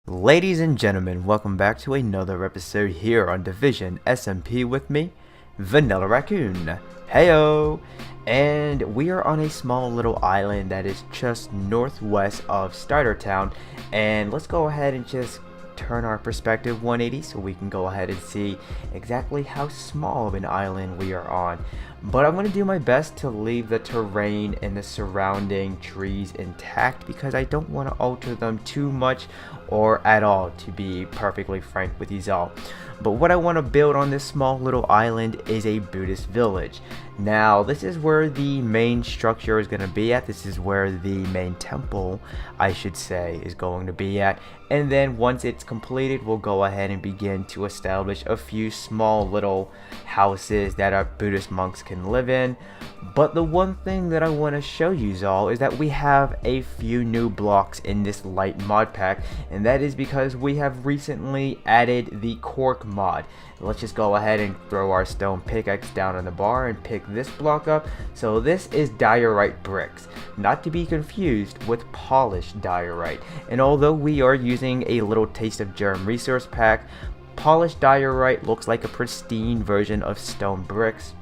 Ladies and gentlemen, welcome back to another episode here on Division SMP with me, Vanillaraccoon. Heyo! And we are on a small little island that is just northwest of Starter Town, and let's go ahead and just turn our perspective 180 so we can go ahead and see exactly how small of an island we are on. But I'm going to do my best to leave the terrain and the surrounding trees intact because I don't want to alter them too much or at all, to be perfectly frank with you all. But what I want to build on this small little island is a Buddhist village. Now this is where the main structure is going to be at. This is where the main temple, I should say, is going to be at. And then once it's completed, we'll go ahead and begin to establish a few small little houses that our Buddhist monks can live in. But the one thing that I want to show you all is that we have a few new blocks in this light mod pack, and that is because we have recently added the Quark mod. Let's just go ahead and throw our stone pickaxe down on the bar and pick this block up. So this is diorite bricks, not to be confused with polished diorite. And although we are using a little taste of Jerm resource pack, polished diorite looks like a pristine version of stone bricks.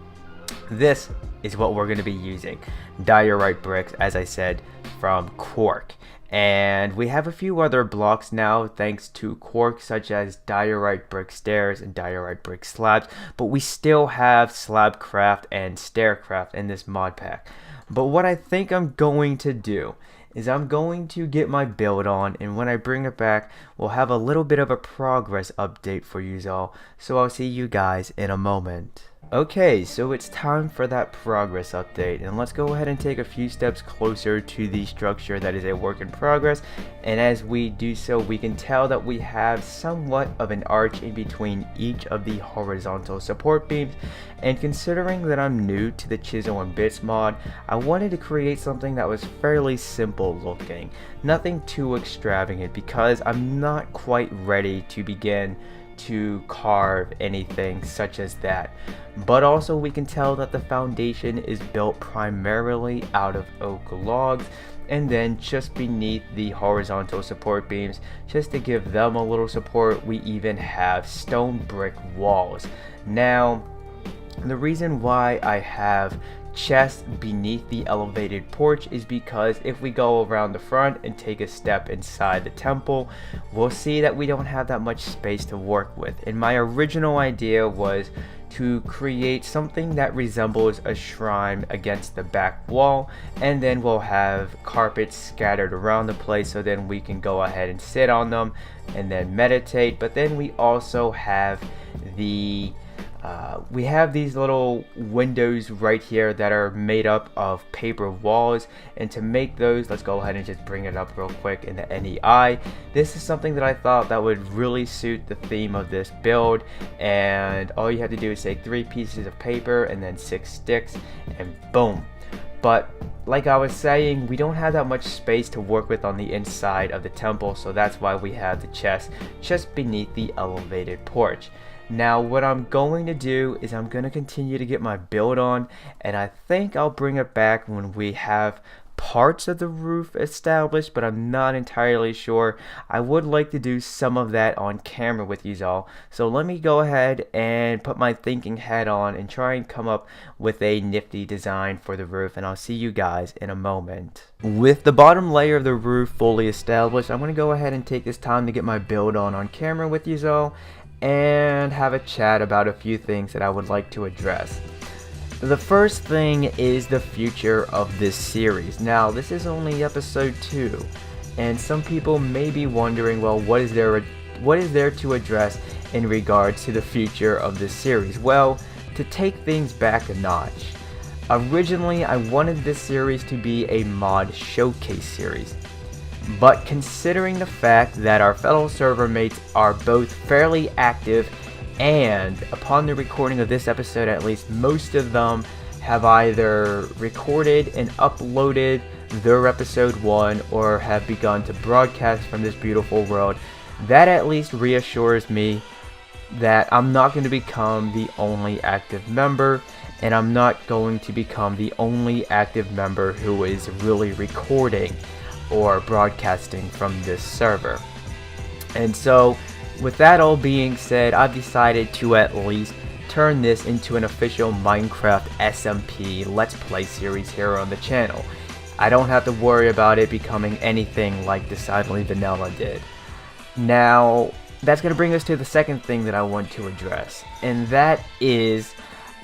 This is what we're going to be using, diorite bricks, as I said, from Quark. And we have a few other blocks now thanks to Quark, such as diorite brick stairs and diorite brick slabs, but we still have slab craft and stair craft in this mod pack. But what I think I'm going to do is I'm going to get my build on, and when I bring it back, we'll have a little bit of a progress update for you all. So I'll see you guys in a moment. Okay, so it's time for that progress update, and let's go ahead and take a few steps closer to the structure that is a work in progress. And as we do so, we can tell that we have somewhat of an arch in between each of the horizontal support beams. And considering that I'm new to the Chisel Bits mod, I wanted to create something that was fairly simple looking, nothing too extravagant, because I'm not quite ready to begin to carve anything such as that. But also we can tell that the foundation is built primarily out of oak logs, and then just beneath the horizontal support beams, just to give them a little support, we even have stone brick walls. Now the reason why I have chests beneath the elevated porch is because if we go around the front and take a step inside the temple, we'll see that we don't have that much space to work with. And my original idea was to create something that resembles a shrine against the back wall, and then we'll have carpets scattered around the place so then we can go ahead and sit on them and then meditate. But then we also have these little windows right here that are made up of paper walls, and to make those, let's go ahead and just bring it up real quick in the NEI. This is something that I thought that would really suit the theme of this build, and all you have to do is take 3 pieces of paper and then 6 sticks, and boom. But like I was saying, we don't have that much space to work with on the inside of the temple, so that's why we have the chest just beneath the elevated porch. Now what I'm going to do is I'm going to continue to get my build on, and I think I'll bring it back when we have parts of the roof established, but I'm not entirely sure. I would like to do some of that on camera with you all. So let me go ahead and put my thinking hat on and try and come up with a nifty design for the roof, and I'll see you guys in a moment. With the bottom layer of the roof fully established, I'm going to go ahead and take this time to get my build on camera with you all and have a chat about a few things that I would like to address. The first thing is the future of this series. Now this is only episode 2, and some people may be wondering, well, what is there to address in regards to the future of this series? Well, to take things back a notch, originally I wanted this series to be a mod showcase series. But considering the fact that our fellow server mates are both fairly active, and upon the recording of this episode at least, most of them have either recorded and uploaded their episode 1 or have begun to broadcast from this beautiful world, that at least reassures me that I'm not going to become the only active member, and I'm not going to become the only active member who is really recording or broadcasting from this server. And so with that all being said, I've decided to at least turn this into an official Minecraft SMP Let's Play series here on the channel. I don't have to worry about it becoming anything like Decidedly Vanilla did. Now, that's going to bring us to the second thing that I want to address, and that is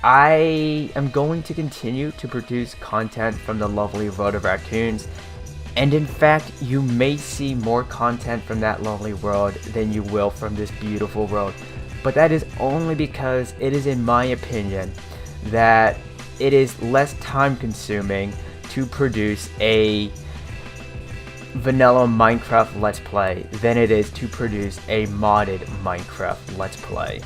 I am going to continue to produce content from the lovely world of raccoons, and in fact, you may see more content from that lovely world than you will from this beautiful world. But that is only because it is, in my opinion, that it is less time consuming to produce a vanilla Minecraft Let's Play than it is to produce a modded Minecraft Let's Play.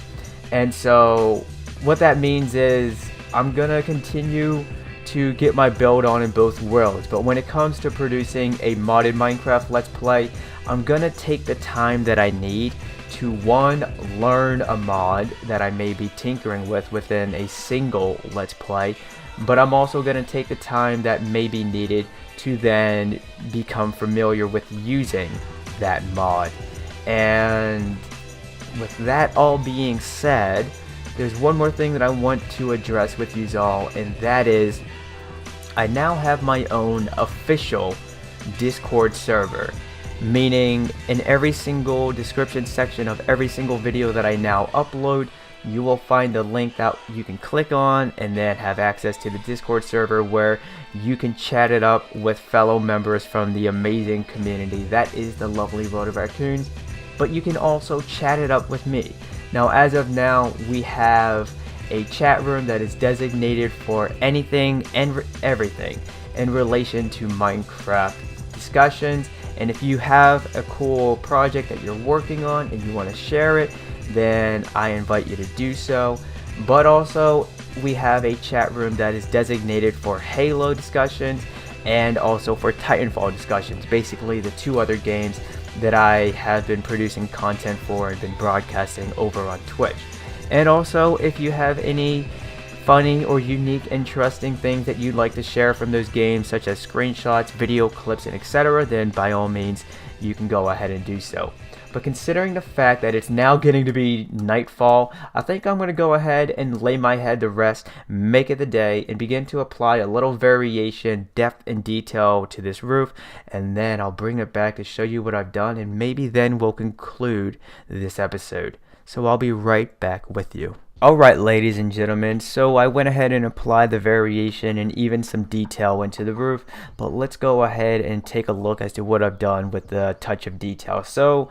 And so what that means is I'm gonna continue to get my build on in both worlds, but when it comes to producing a modded Minecraft Let's Play, I'm gonna take the time that I need to, one, learn a mod that I may be tinkering with within a single Let's Play, but I'm also going to take the time that may be needed to then become familiar with using that mod. And with that all being said, there's one more thing that I want to address with you all, and that is I now have my own official Discord server. Meaning in every single description section of every single video that I now upload, you will find a link that you can click on and then have access to the Discord server where you can chat it up with fellow members from the amazing community that is the lovely world of raccoons. But you can also chat it up with me. Now, as of now, we have a chat room that is designated for anything and everything in relation to Minecraft discussions. And if you have a cool project that you're working on and you want to share it, then I invite you to do so. But also, we have a chat room that is designated for Halo discussions and also for Titanfall discussions. Basically, the two other games that I have been producing content for and been broadcasting over on Twitch. And also, if you have any funny or unique, interesting things that you'd like to share from those games, such as screenshots, video clips, and etc., then by all means, you can go ahead and do so. But considering the fact that it's now getting to be nightfall, I think I'm going to go ahead and lay my head to rest, make it the day, and begin to apply a little variation, depth, and detail to this roof, and then I'll bring it back to show you what I've done, and maybe then we'll conclude this episode. So I'll be right back with you. Alright, ladies and gentlemen, so I went ahead and applied the variation and even some detail into the roof, but let's go ahead and take a look as to what I've done with the touch of detail. So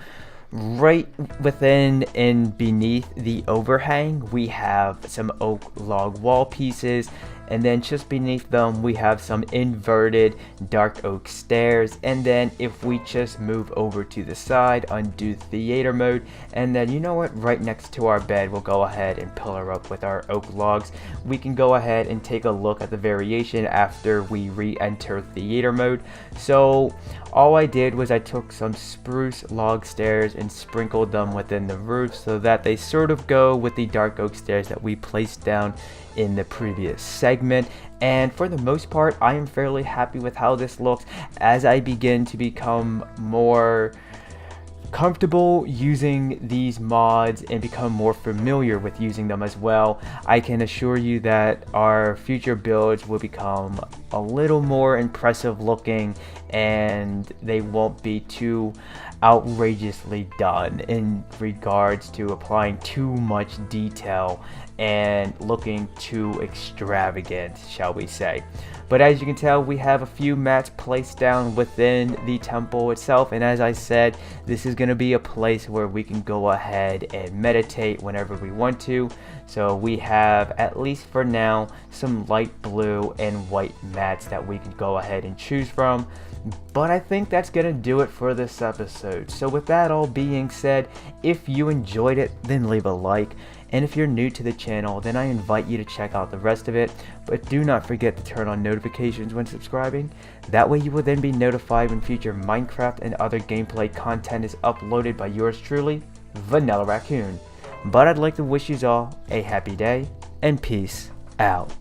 right within and beneath the overhang, we have some oak log wall pieces, and then just beneath them we have some inverted dark oak stairs. And then if we just move over to the side, undo theater mode, and then you know what, right next to our bed we'll go ahead and pillar up with our oak logs. We can go ahead and take a look at the variation after we re-enter theater mode. So all I did was I took some spruce log stairs and sprinkled them within the roof so that they sort of go with the dark oak stairs that we placed down in the previous segment. And for the most part, I am fairly happy with how this looks. As I begin to become more comfortable using these mods and become more familiar with using them as well, I can assure you that our future builds will become a little more impressive looking, and they won't be too outrageously done in regards to applying too much detail and looking too extravagant, shall we say. But as you can tell, we have a few mats placed down within the temple itself, and as I said, this is going to be a place where we can go ahead and meditate whenever we want to. So we have, at least for now, some light blue and white mats that we can go ahead and choose from. But I think that's going to do it for this episode. So with that all being said, if you enjoyed it, then leave a like. And if you're new to the channel, then I invite you to check out the rest of it. But do not forget to turn on notifications when subscribing. That way you will then be notified when future Minecraft and other gameplay content is uploaded by yours truly, Vanillaraccoon. But I'd like to wish you all a happy day, and peace out.